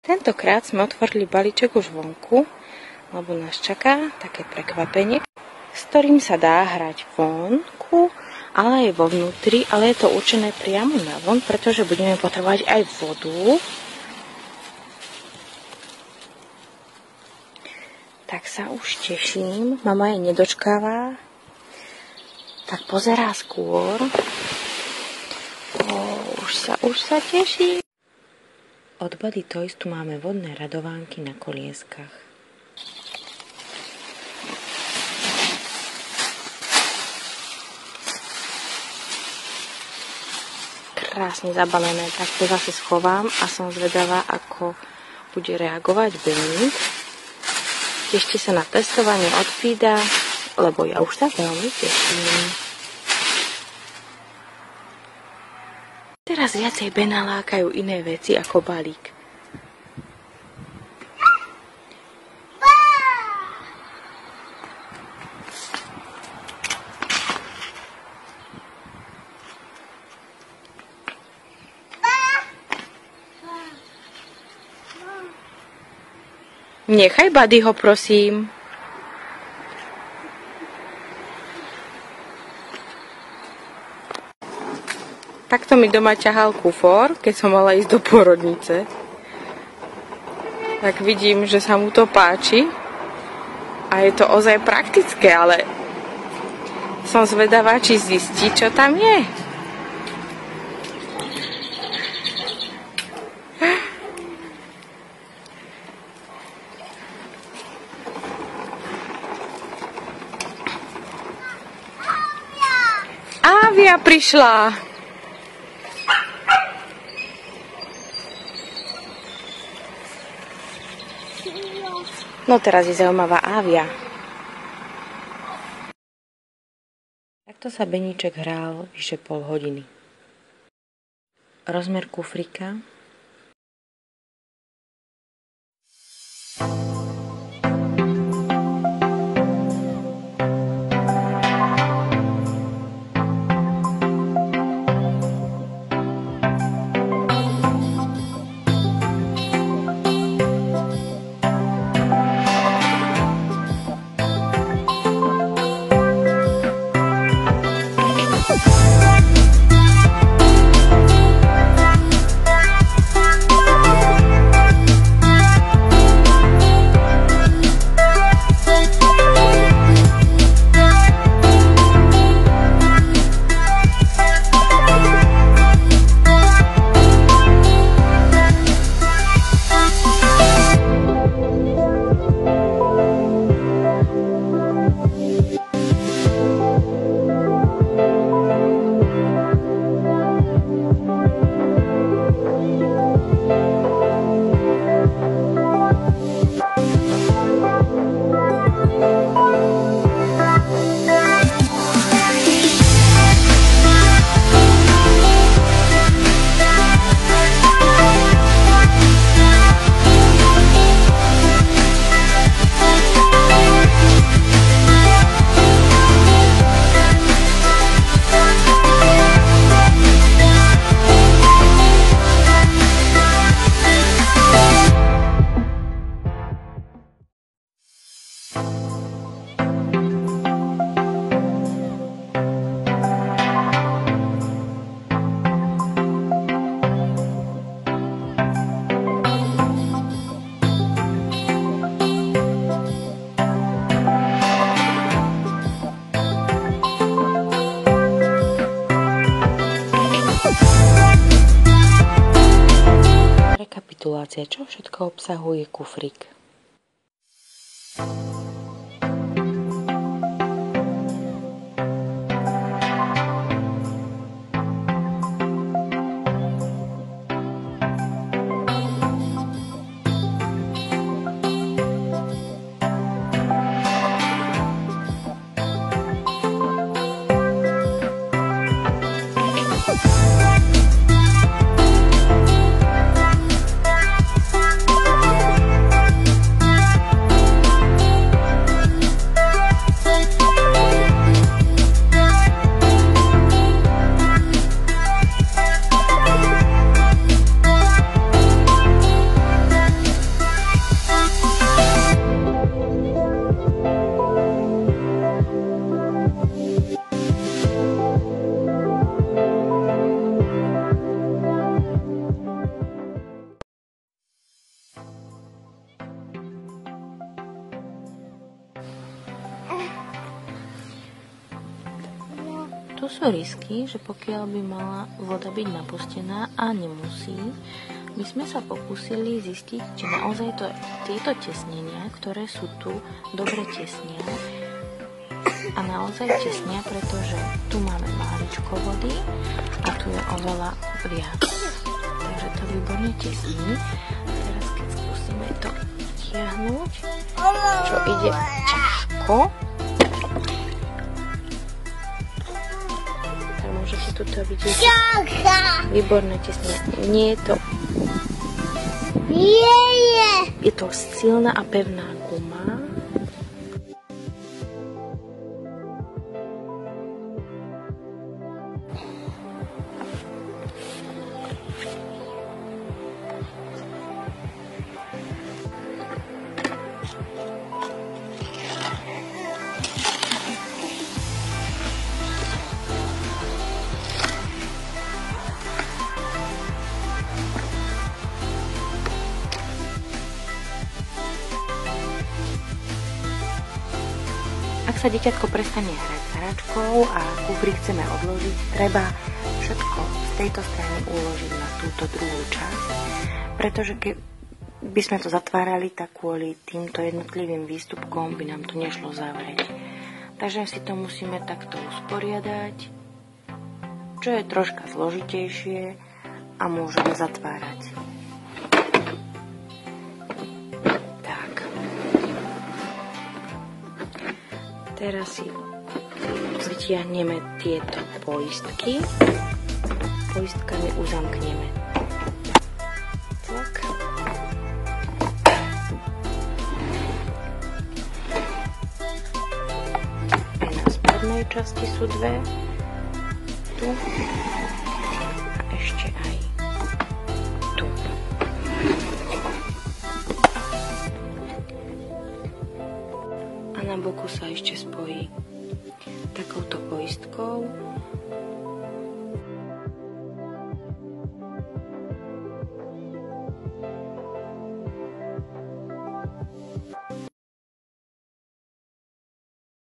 Tentokrát sme otvorili balíček už vonku, lebo nás čaká také prekvapenie, s ktorým sa dá hrať vonku, ale aj vo vnútri, ale je to určené priamo na von, pretože budeme potrebovať aj vodu. Tak sa už teším. Mama je nedočkáva, tak pozerá skôr. Už sa teší. Od Body Toys tu máme vodné radovánky na kolieskach. Krásne zabalené, tak to zase schovám a som zvedavá, ako bude reagovať Beník. Tešte sa na testovanie od Fida, lebo ja už sa veľmi teším. Teraz viacej Bena lákajú iné veci ako balík. Nechaj Buddyho, prosím. Takto mi doma ťahal kufor, keď som mala ísť do pôrodnice. Tak vidím, že sa mu to páči. A je to ozaj praktické, ale som zvedavá, či zistí, čo tam je. Ávia prišla. No teraz je zaujímavá Ávia. Takto sa Beníček hral vyše pol hodiny. Rozmer kufrika. Rekapitulácia, čo všetko obsahuje kufrík. Tu sú risky, že pokiaľ by mala voda byť napustená a nemusí, my sme sa pokúsili zistiť, či naozaj tieto tesnenia, ktoré sú tu, dobre tesnia. A naozaj tesnia, pretože tu máme máličko vody a tu je oveľa viac. Takže to výborne tesní. Teraz keď skúsime to tiahnuť, čo ide ťažko, tak môžete tuto vidieť výborné tesnie. Nie je to... Je to silná a pevná guma. Ak sa dieťatko prestane hrať s hračkou a kufrík chceme odložiť, treba všetko z tejto strany uložiť na túto druhú časť, pretože keď by sme to zatvárali, tak kvôli týmto jednotlivým výstupkom by nám to nešlo zavrieť. Takže si to musíme takto usporiadať, čo je troška zložitejšie a môžeme zatvárať. Teraz si vytiahneme tieto poistky. Poistkami uzamkneme. Tak. Aj na spodnej časti sú dve. Tu. A ešte aj tu. Na boku sa ešte spojí takouto poistkou